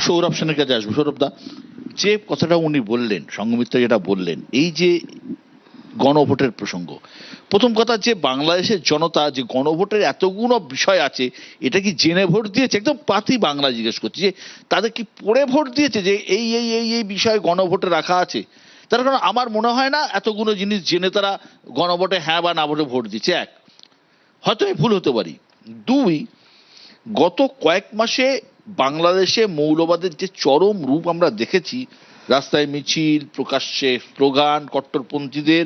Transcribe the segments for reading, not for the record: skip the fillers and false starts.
সৌরভ সেনের কাছে আসবো। সৌরভ দা, যে কথাটা উনি বললেন, সংঘমিত্রা যেটা বললেন, এই যে গণভোটের প্রসঙ্গ, প্রথম কথা যে বাংলাদেশের জনতা যে গণভোটের এতগুলো বিষয় আছে, এটা কি জেনে ভোট দিয়েছে? একদম পাতি বাংলা জিজ্ঞেস করছি, যে তাদের কি পড়ে ভোট দিয়েছে যে এই এই এই এই বিষয় গণভোটে রাখা আছে? তার কারণ আমার মনে হয় না এতগুলো জিনিস জেনে তারা গণভোটে হ্যাঁ বা না ভোটে ভোট দিচ্ছে। এক, হয়তো আমি ভুল হতে পারি। দুই, গত কয়েক মাসে বাংলাদেশে মৌলবাদের যে চরম রূপ আমরা দেখেছি, রাস্তায় মিছিল, প্রকাশ্যে স্লোগান, কট্টরপন্থীদের,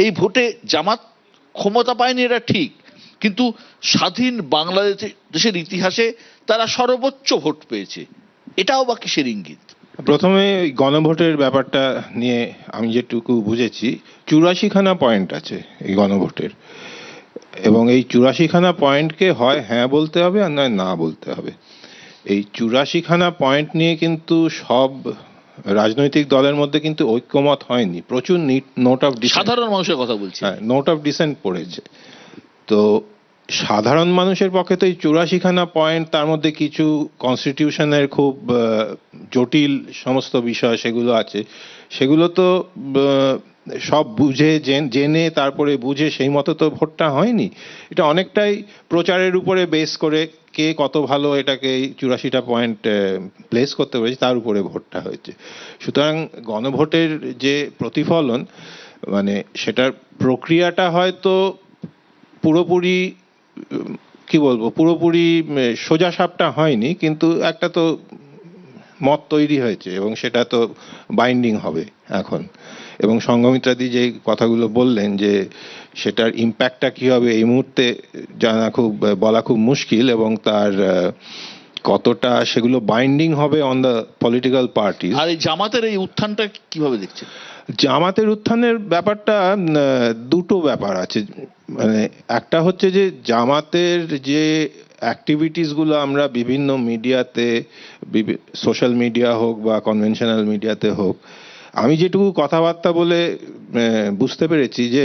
এই ভোটে জামাত ক্ষমতা পায়নি এটা ঠিক, কিন্তু স্বাধীন বাংলাদেশের ইতিহাসে তারা সর্বোচ্চ ভোট পেয়েছে, এটাও বা কিসের ইঙ্গিত? প্রথমে গণভোটের ব্যাপারটা নিয়ে আমি যেটুকু বুঝেছি, 84খানা পয়েন্ট আছে এই গণভোটের, এবং এই 84খানা পয়েন্টকে হয় হ্যাঁ বলতে হবে আর নয় না বলতে হবে। এই 84খানা পয়েন্ট নিয়ে কিন্তু সব রাজনৈতিক দলের মধ্যে কিন্তু ঐক্যমত হয়নি, প্রচুর নোট অফ সাধারণ মানুষের কথা বলছি। নোট অফ ডিসেন্ট পড়েছে। তো সাধারণ মানুষের পক্ষে তো এই 84খানা পয়েন্ট, তার মধ্যে কিছু কনস্টিটিউশনের খুব জটিল সমস্ত বিষয় সেগুলো আছে, সেগুলো তো সব বুঝে জেনে তারপরে বুঝে সেই মতো তো ভোটটা হয়নি। এটা অনেকটাই প্রচারের উপরে বেস করে কে কত ভালো এটাকে এই 84টা পয়েন্ট প্লেস করতে পেরেছে তার উপরে ভোটটা হয়েছে। সুতরাং গণভোটের যে প্রতিফলন, মানে সেটার প্রক্রিয়াটা হয়তো পুরোপুরি কি বলবো, পুরোপুরি সোজা সাপটা হয়নি, কিন্তু একটা তো মত তৈরি হয়েছে এবং সেটা তো বাইন্ডিং হবে এখন। এবং সংঘমিত্রাদি যে কথাগুলো বললেন যে সেটার ইম্প্যাক্টটা কি হবে এই মুহূর্তে বলা খুব মুশকিল, এবং তার কতটা সেগুলো বাইন্ডিং হবে অন দ্য পলিটিক্যাল পার্টি। আর এই জামাতের এই উত্থানটা কিভাবে দেখছে? জামাতের উত্থানের ব্যাপারটা দুটো ব্যাপার আছে। মানে একটা হচ্ছে যে জামাতের যে অ্যাক্টিভিটিস গুলো আমরা বিভিন্ন মিডিয়াতে, সোশ্যাল মিডিয়া হোক বা কনভেনশনাল মিডিয়াতে হোক, আমি যেটুকু কথাবার্তা বলে বুঝতে পেরেছি যে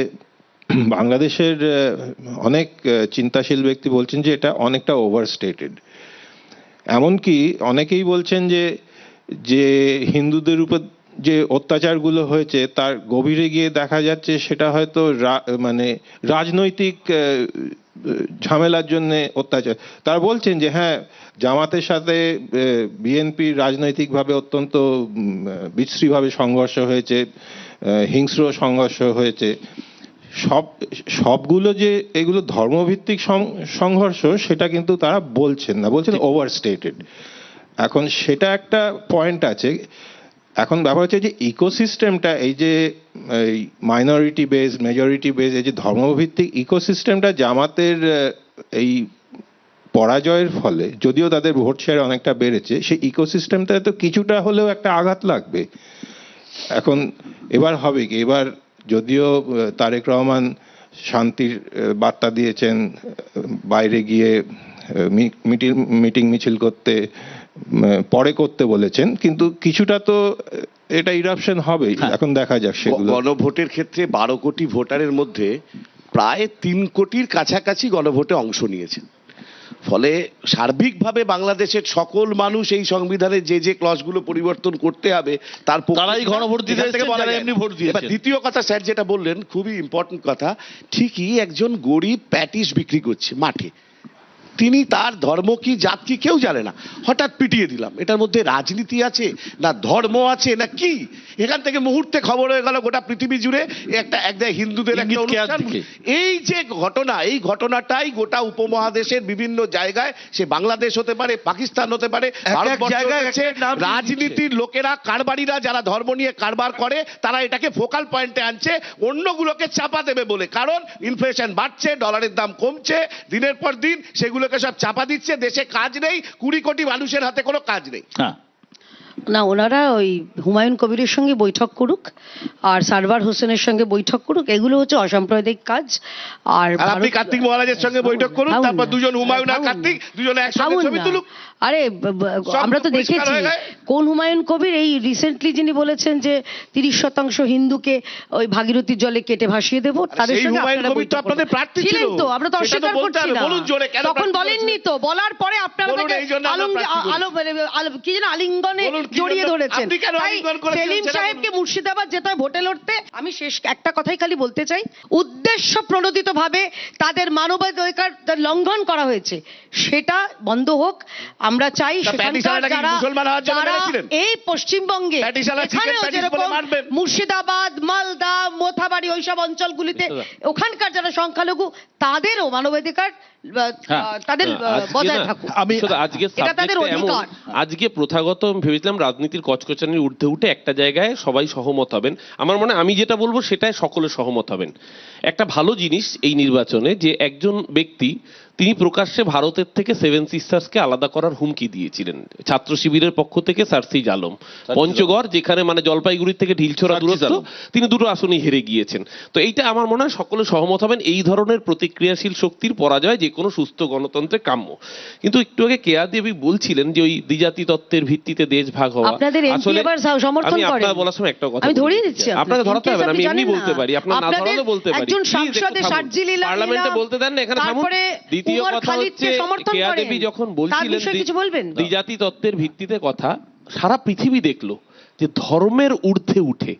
বাংলাদেশের অনেক চিন্তাশীল ব্যক্তি বলছেন যে এটা অনেকটা ওভারস্টেটেড। এমনকি অনেকেই বলছেন যে যে হিন্দুদের উপর যে অত্যাচারগুলো হয়েছে তার গভীরে গিয়ে দেখা যাচ্ছে সেটা হয়তো মানে রাজনৈতিক ঝামেলার জন্য অত্যাচার। তারা বলছেন যে হ্যাঁ, জামাতের সাথে বিএনপির রাজনৈতিকভাবে অত্যন্ত বিশ্রীভাবে সংঘর্ষ হয়েছে, হিংস্র সংঘর্ষ হয়েছে। সবগুলো যে এগুলো ধর্মভিত্তিক সংঘর্ষ সেটা কিন্তু তারা বলছেন না, বলছেন ওভারস্টেটেড। এখন সেটা একটা পয়েন্ট আছে। এখন ব্যাপার হচ্ছে যে ইকোসিস্টেমটা, এই যে মাইনরিটি বেস মেজরিটি বেস, এই যে ধর্মভিত্তিক ইকোসিস্টেমটা জামাতের এই পরাজয়ের ফলে, যদিও তাদের ভোট শেয়ার অনেকটা বেড়েছে, সেই ইকোসিস্টেমটা তো কিছুটা হলেও একটা আঘাত লাগবে। এখন এবার হবে কি, এবার যদিও তারেক রহমান শান্তির বার্তা দিয়েছেন, বাইরে গিয়ে মিটিং মিছিল করতে পরে করতে বলেছেন, কিন্তু কিছুটা তো এটা ইরাপশন হবেই। এখন দেখা যাক সেগুলো। গণভোটের ক্ষেত্রে 12 কোটি ভোটারের মধ্যে প্রায় 3 কোটির কাছাকাছি গণভোটে অংশ নিয়েছেন। ফলে সার্বিকভাবে বাংলাদেশের সকল মানুষ এই সংবিধানের যে যে ক্লজগুলো পরিবর্তন করতে হবে তারাই গণভোট দিতে এসেছেন, যারা এমনি ভোট দিয়েছেন। দ্বিতীয় কথা স্যার যেটা বললেন, খুবই ইম্পর্টেন্ট কথা, ঠিকই একজন গরিব প্যাটিস বিক্রি করছে মাঠে, তিনি তার ধর্ম কি জাত কি কেউ জানে না, হঠাৎ পিটিয়ে দিলাম, এটার মধ্যে রাজনীতি আছে না ধর্ম আছে না কি? এখান থেকে মুহূর্তে খবর হয়ে গেল গোটা পৃথিবী জুড়ে একটা হিন্দুদের একটা অনুষ্ঠান। এই যে ঘটনা, এই ঘটনাটাই গোটা উপমহাদেশের বিভিন্ন জায়গায়, সে বাংলাদেশ হতে পারে, পাকিস্তান হতে পারে, রাজনীতির লোকেরা, কারবারিরা যারা ধর্ম নিয়ে কারবার করে, তারা এটাকে ফোকাল পয়েন্টে আনছে অন্যগুলোকে চাপা দেবে বলে। কারণ ইনফ্লেশন বাড়ছে, ডলারের দাম কমছে দিনের পর দিন, সেগুলো সব চাপা দিচ্ছে। দেশে কাজ নেই, 20 কোটি মানুষের হাতে কোনো কাজ নেই। না, ওনারা ওই হুমায়ুন কবিরের সঙ্গে বৈঠক করুক আর সারওয়ার হোসেনের সঙ্গে বৈঠক করুক, এগুলো হচ্ছে অসাম্প্রদায়িক কাজ। আর আপনি কার্তিক মহারাজের সঙ্গে বৈঠক করুন, তারপর দুজন হুমায়ুন আর কার্তিক দুজনে একসঙ্গে ছবি তুলুক। আরে সব আমরা তো পরিষ্কার দেখেছি হয়ে যায়। কোন হুমায়ুন কবির এই রিসেন্টলি যিনি বলেছেন যে 30% হিন্দুকে ওই ভাগীরথীর জলে কেটে ভাসিয়ে দেবো, তাদের সেই সঙ্গে হুমায়ুন আপনারা কবির তো বৈঠক আপনাদের করবেন। প্রার্থী ছিল। ছিলেন তো, আমরা তো সেটা তো অস্বীকার বলতে করছি হবে। না। বলুন জোরে, কেন তখন প্রার্থী বলেননি তো, বলার পরে আপনারা বলুন, তাকে এই জন্য আমরা প্রার্থী করেছি। কি যেন আলিঙ্গনে বলুন, কি জড়িয়ে জন্য? ধরেছেন। আপনি কেন তাই আলিঙ্গন করেছিলেন সেলিম সেটা সাহেবকে বলুন। মুর্শিদাবাদ যেতে হয় ভোটে লড়তে। আমি শেষ একটা কথাই খালি বলতে চাই, উদ্দেশ্য প্রণোদিত ভাবে তাদের মানবাধিকার লঙ্ঘন করা হয়েছে, সেটা বন্ধ হোক। আমরা চাই তা সেখানকার প্যাটিশালাটা কি যারা মুসলমান হওয়ার জন্য যারা মেরেছিলেন? এই পশ্চিমবঙ্গে প্যাটিশালা chicken এখানেও প্যাটিস যেরকম বলে মারবেন। মুর্শিদাবাদ, মালদা, মোথাবাড়ি ওইসব অঞ্চলগুলিতে ওখানকার যারা সংখ্যালঘু তাদেরও মানবাধিকার হ্যাঁ। তাদের আজকে বজায় না, থাকুক। আমি শুধু আজকে এটা তাদের subject টা এমন, অধিকার। আজকে প্রথাগত আমি ভেবেছিলাম রাজনীতির কচকচানির ঊর্ধ্বে উঠে একটা জায়গায় সবাই সহমত হবেন। আমার মনে হয় আমি যেটা বলবো সেটাই সকলে সহমত হবেন। একটা ভালো জিনিস এই নির্বাচনে যে একজন ব্যক্তি তিনি প্রকাশ্যে ভারতের থেকে সেভেন সিস্টার্সকে আলাদা করার হুমকি দিয়েছিলেন। ছাত্র শিবিরের পক্ষ থেকে সার্সিজ আলম, পঞ্চগড় যেখানে মানে জলপাইগুড়ি থেকে ঢিলছোড়া সার্জিস দূরত্ব, আলম। তিনি দুটো আসনই হেরে গিয়েছেন। তো এইটা আমার মনে হয় সকলে সহমত হবেন, এই ধরনের প্রতিক্রিয়াশীল শক্তির পরাজয় যে কোনো সুস্থ গণতন্ত্রে কাম্য। কিন্তু একটু আগে কেয়া দেবী বলছিলেন যে ওই দ্বিজাতি তত্ত্বের ভিত্তিতে দেশ ভাগ হওয়া, আপনাদের MP আসলে এবার সমর্থন আমি করেন। আপনার বলার সময় একটা কথা আমি বলি। ধরিয়ে দিচ্ছি আপনাকে ধরাতে হবে না, আমি আপনি এমনি জানেন বলতে না। পারি, আপনার না আপনাদের ধরালেও বলতে পারি। একজন Please সাংসদে একটু থামুন। সার্জি লীলা পার্লামেন্টে বলতে দেন না, এখানে থামুন। তারপরে দ্বিতীয় উমর কথা খালিদকে হচ্ছে সমর্থন কেয়া করেন। দেবী যখন তার বলছিলেন বিষয়ে কিছু বলবেন? দ্বিজাতি তত্ত্বের ভিত্তিতে কথা, সারা পৃথিবী দেখলো যে ধর্মের ঊর্ধ্বে উঠে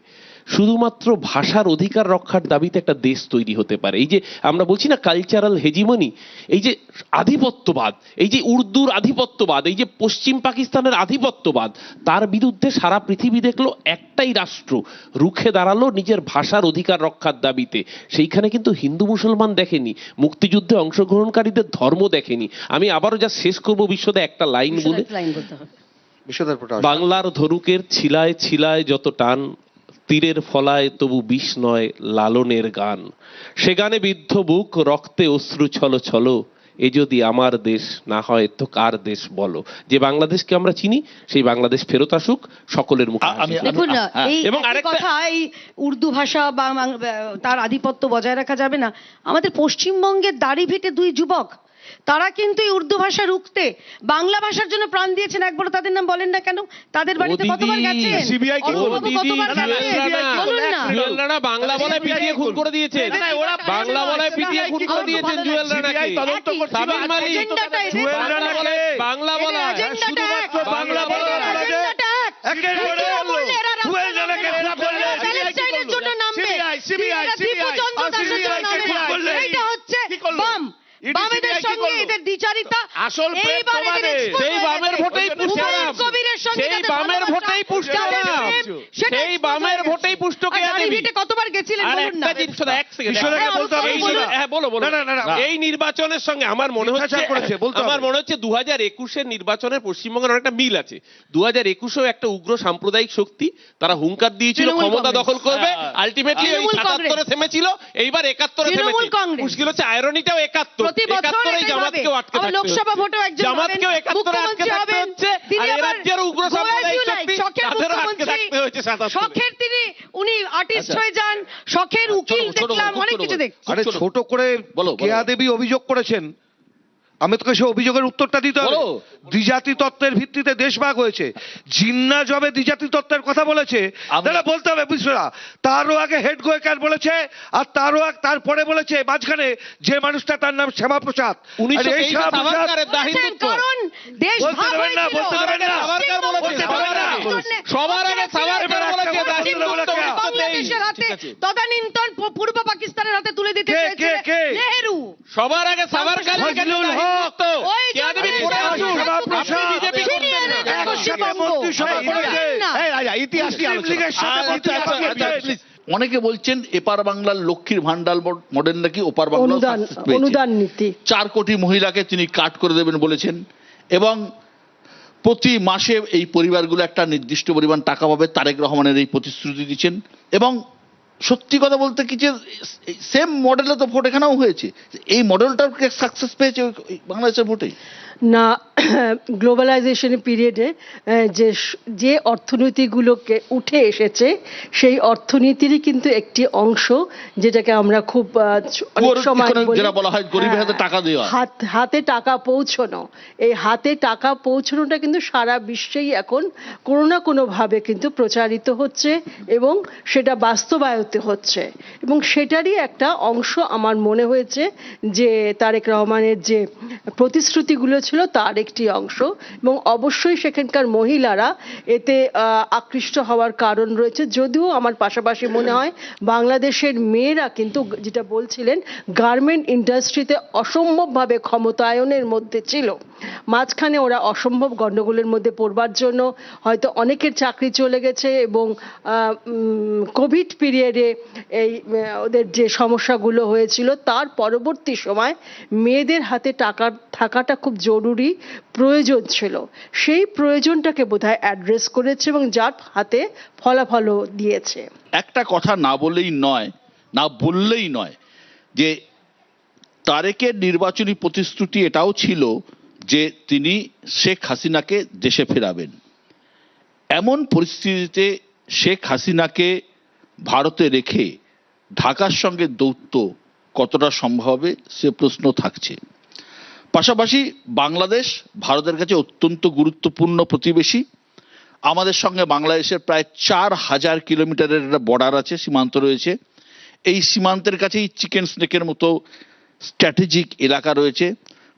শুধুমাত্র ভাষার অধিকার রক্ষার দাবিতে একটা দেশ তৈরি হতে পারে। এই যে আমরা বলছি না কালচারাল হেজিমনি, এই যে আধিপত্যবাদ, এই যে উর্দুর আধিপত্যবাদ, এই যে পশ্চিম পাকিস্তানের আধিপত্যবাদ, তার বিরুদ্ধে সারা পৃথিবী দেখলো একটাই রাষ্ট্র রুখে দাঁড়ালো নিজের ভাষার অধিকার রক্ষার দাবিতে। সেইখানে কিন্তু হিন্দু মুসলমান দেখেনি, মুক্তিযুদ্ধে অংশগ্রহণকারীদের ধর্ম দেখেনি। আমি আবারও যা শেষ করবো বিশ্বদা একটা লাইন বলে, লাইন করতে হবে। বাংলার ধনুকের ছিলায় ছিলায় যত টান, তীরের ফলায় তবু বিষ নয় লালনের গান, সে গানে বিদ্ধ বুক রক্তে অশ্রু ছলো ছলো, এ যদি আমার দেশ না হয় তো কার দেশ বলো। যে বাংলাদেশকে আমরা চিনি সেই বাংলাদেশ ফেরত আসুক, সকলের মুখে হাসি আমি- ফুটুক। দেখুন না, হ্যাঁ। এই এবং একই আরেকটা- কথা, এই উর্দু ভাষা বা তার আধিপত্য বজায় রাখা যাবে না। আমাদের পশ্চিমবঙ্গের দাড়িভিটে দুই যুবক, তারা কিন্তু এই উর্দু ভাষা রুখতে বাংলা ভাষার জন্য প্রাণ দিয়েছেন। একবার তাদের নাম বলেন না কেন? তাদের বাড়িতে ও কতবার দিদি, গেছেন? CBI কি অরুণবাবু করবে? কতবার না, না, গেছেন? CBI কি বলুন করবে? না। জুয়েল রানা বাংলা বলায় পিটিয়ে খুন করে দিয়েছেন, না, ওরা বাংলা বলায় পিটিয়ে খুন করে দিয়েছেন জুয়েল রানাকে। CBI তদন্ত করছিল। সাবির মালিক, এজেন্ডাটা এদের জুয়েল বাংলা রানাকে- বলায়- বাংলা এদের বলায় এজেন্ডাটা এক। শুধুমাত্র বাংলা এদের বলায় এজেন্ডাটা এক। একের পরে এরা বললো, বললে এরা রাস্তা জুয়েল রানাকে নামবে না। এরা বললে, এরা CBI কি প্যালেস্টাইনের করলো? জন্য নামবে। CBI, এরা দীপুচন্দ্র আর দাসের জন্য CBI কে নামবে কি না। করলো? এইটা হচ্ছে কি করলো? বাম। ED বামেদের CBI কি সঙ্গে করলো? এদের দ্বিচারিতা আসল প্রেম এইবার এদের তোমাদের। expose সেই হয়ে বামের গেছে। ভোটেই পুষ্ট হুমায়ুন নাম। কবিরের সঙ্গে সেই যাদের বামের ভালোবাসা, ভোটেই পুষ্ট যাদের নাম। প্রেম, সেটা সেই expose বামের হয়ে গেছে। ভোটেই পুষ্ট আর কেয়া দেবী। দাড়িভিটে কতবার গেছিলেন আর বলুন না। একটা জিনিস শোনো, এক সেকেন্ড। বিশ্বনাথকে বলতে হবে, এই বলুন। হ্যাঁ, বলো বলো। না, না, না, না। এই নির্বাচনের সঙ্গে আমার মনে হচ্ছে, মিথ্যাচার করেছে, বলতে হবে। আমার মনে হচ্ছে 2021-এর নির্বাচনের পশ্চিমবঙ্গের অনেকটা মিল আছে। 2021-এও একটা উগ্র সাম্প্রদায়িক শক্তি, তারা হুঙ্কার দিয়েছিল তৃণমূল ক্ষমতা কংগ্রেস। দখল করবে, হ্যাঁ। আলটিমেটলি ওই তৃণমূল 77-এ কংগ্রেস। থেমেছিল, এইবার 71-এ তৃণমূল থেমেছে। কংগ্রেস। মুশকিল হচ্ছে আয়রনিটাও 71, প্রতি বছর 71-এই এটাই জামাতকেও হবে। আটকে আবার থাকতে লোকসভা হচ্ছে। ভোটেও একজন জামাতকেও হবেন, 71-এ আটকে মুখ্যমন্ত্রী থাকতে হবেন। হচ্ছে, তিনি আর এ আবার রাজ্যের উগ্র গোয়া সাম্প্রদায়িক জুলাই, শক্তি, শখের তাদেরও আটকে মুখ্যমন্ত্রী, থাকতে হয়েছে 77-এ। শখের তিনি, উনি আর্টিস্ট আচ্ছা। হয়ে যান, শখের উকিল ছোট বলো, দেখলাম, খুব অনেক ছোট কিছু বলো। দেখছি। আরে ছোট। ছোট করে বলো, বলো। কেয়া দেবী অভিযোগ করেছেন, আমি তোকে সে অভিযোগের উত্তরটা দিতে হবে। বলো। দ্বিজাতি তত্ত্বের ভিত্তিতে দেশভাগ হয়েছে। জিন্না জবে দ্বিজাতি তত্ত্বের কথা বলেছে, তাহলে বলতে হবে বিশ্বরা, তারও আগে হেড গোয়েকার বলেছে, আর তারপরে বলেছে মাঝখানে যে মানুষটা, তার নাম শ্যামাপ্রসাদ। আরে এই 1923-এ শ্যামাপ্রসাদ সাভারকারের দা বলেছেন, হিন্দুত্ব। কারণ দেশ বলতে ভাগ দেবেন না, হয়েছিল। বলতে দেবেন না। সাভারকার বলেছে, বলতে দেবেন না। সবার আগে সাভারকার বলেছে দা হিন্দুত্ব। বাংলাদেশের হাতে তদানীন্তন পূর্ব পাকিস্তানের হাতে তুলে দিতে কে, চেয়েছিলেন কে? নেহেরু। সবার আগে সাভারকার লিখেছে ফজলুল দা হক। হিন্দুত্ব। ওই কেয়া দেবী জন্যই পড়ে এটা আসুন। শ্যামাপ্রসাদ। আপনি বিজেপি ছিনিয়ে করতেন না। এনেছেন পশ্চিমবঙ্গ। মন্ত্রিসভা করেছে। না। ইতিহাস নিয়ে লীগের সাথে মন্ত্রিসভা করেছে। প্লিজ। অনেকে বলছেন এপার বাংলার লক্ষ্মীর ভান্ডার মডেল নাকি ওপার বাংলা অনুদান নীতি 4 কোটি মহিলাকে তিনি কাট করে দেবেন বলেছেন, এবং প্রতি মাসে এই পরিবারগুলো একটা নির্দিষ্ট পরিমাণ টাকা পাবে, তারেক রহমানের এই প্রতিশ্রুতি দিচ্ছেন। এবং সত্যি কথা বলতে কি যে সেম মডেলে তো ভোট এখানেও হয়েছে, এই মডেলটাও সাকসেস পেয়েছে ওই বাংলাদেশের ভোটে। না গ্লোবালাইজেশনের পিরিয়ডে যে অর্থনীতিগুলোকে উঠে এসেছে সেই অর্থনীতিরই কিন্তু একটি অংশ, যেটাকে আমরা খুব অনেক সময় বলি, যেটা বলা হয় গরিবের হাতে টাকা দেওয়া, হাতে টাকা পৌঁছানো। এই হাতে টাকা পৌঁছানোটা কিন্তু সারা বিশ্বেই এখন কোনো না কোনো ভাবে কিন্তু প্রচারিত হচ্ছে এবং সেটা বাস্তবায়িত হচ্ছে, এবং সেটারই একটা অংশ আমার মনে হয়েছে যে তারেক রহমানের যে প্রতিশ্রুতিগুলো ছিল তার একটি অংশ। এবং অবশ্যই সেখানকার মহিলারা এতে আকৃষ্ট হওয়ার কারণ রয়েছে, যদিও আমার পাশাপাশি মনে হয় বাংলাদেশের মেয়েরা কিন্তু, যেটা বলছিলেন, গার্মেন্ট ইন্ডাস্ট্রিতে অসম্ভবভাবে ক্ষমতায়নের মধ্যে ছিল। মাঝখানে ওরা অসম্ভব গণ্ডগোলের মধ্যে পড়বার জন্য হয়তো অনেকের চাকরি চলে গেছে, এবং কোভিড পিরিয়ডে এই ওদের যে সমস্যাগুলো হয়েছিল তার পরবর্তী সময় মেয়েদের হাতে টাকা থাকাটা খুব জরুরি প্রয়োজন ছিল। সেই প্রয়োজনটাকে বোধহয় অ্যাড্রেস করেছে এবং যার হাতে ফলাফলও দিয়েছে। একটা কথা না বললেই নয় যে তারেকের নির্বাচনী প্রতিশ্রুতি এটাও ছিল যে তিনি শেখ হাসিনাকে দেশে ফেরাবেন। এমন পরিস্থিতিতে শেখ হাসিনাকে ভারতে রেখে ঢাকার সঙ্গে দৌত্য কতটা সম্ভব হবে সে প্রশ্ন থাকছে। পাশাপাশি বাংলাদেশ ভারতের কাছে অত্যন্ত গুরুত্বপূর্ণ প্রতিবেশী। আমাদের সঙ্গে বাংলাদেশের প্রায় 4000 কিলোমিটারের একটা বর্ডার আছে, সীমান্ত রয়েছে। এই সীমান্তের কাছেই চিকেন স্নেকের মতো স্ট্র্যাটেজিক এলাকা রয়েছে।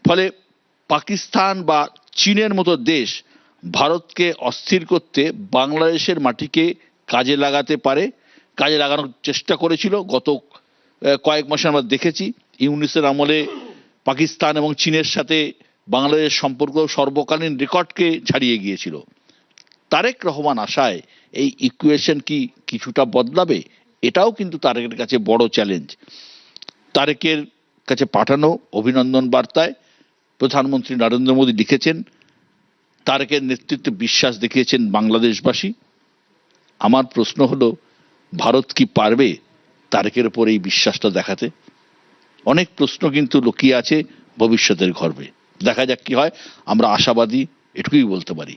ফলে পাকিস্তান বা চীনের মতো দেশ ভারতকে অস্থির করতে বাংলাদেশের মাটিকে কাজে লাগাতে পারে, কাজে লাগানোর চেষ্টা করেছিল। গত কয়েক মাসে আমরা দেখেছি ইউনিসের আমলে পাকিস্তান এবং চীনের সাথে বাংলাদেশ সম্পর্ক সর্বকালীন রেকর্ডকে ছাড়িয়ে গিয়েছিল। তারেক রহমান আশায় এই ইকুয়েশন কি কিছুটা বদলাবে? এটাও কিন্তু তারেকের কাছে বড় চ্যালেঞ্জ। তারেকের কাছে পাঠানো অভিনন্দন বার্তায় প্রধানমন্ত্রী নরেন্দ্র মোদী লিখেছেন, তারেকের নেতৃত্বে বিশ্বাস দেখিয়েছেন বাংলাদেশবাসী। আমার প্রশ্ন হলো, ভারত কি পারবে তারেকের উপর এই বিশ্বাসটা দেখাতে? অনেক প্রশ্ন কিন্তু লুকিয়ে আছে ভবিষ্যতের গর্ভে। দেখা যাক কি হয়। আমরা আশাবাদী, এটুকুই বলতে পারি।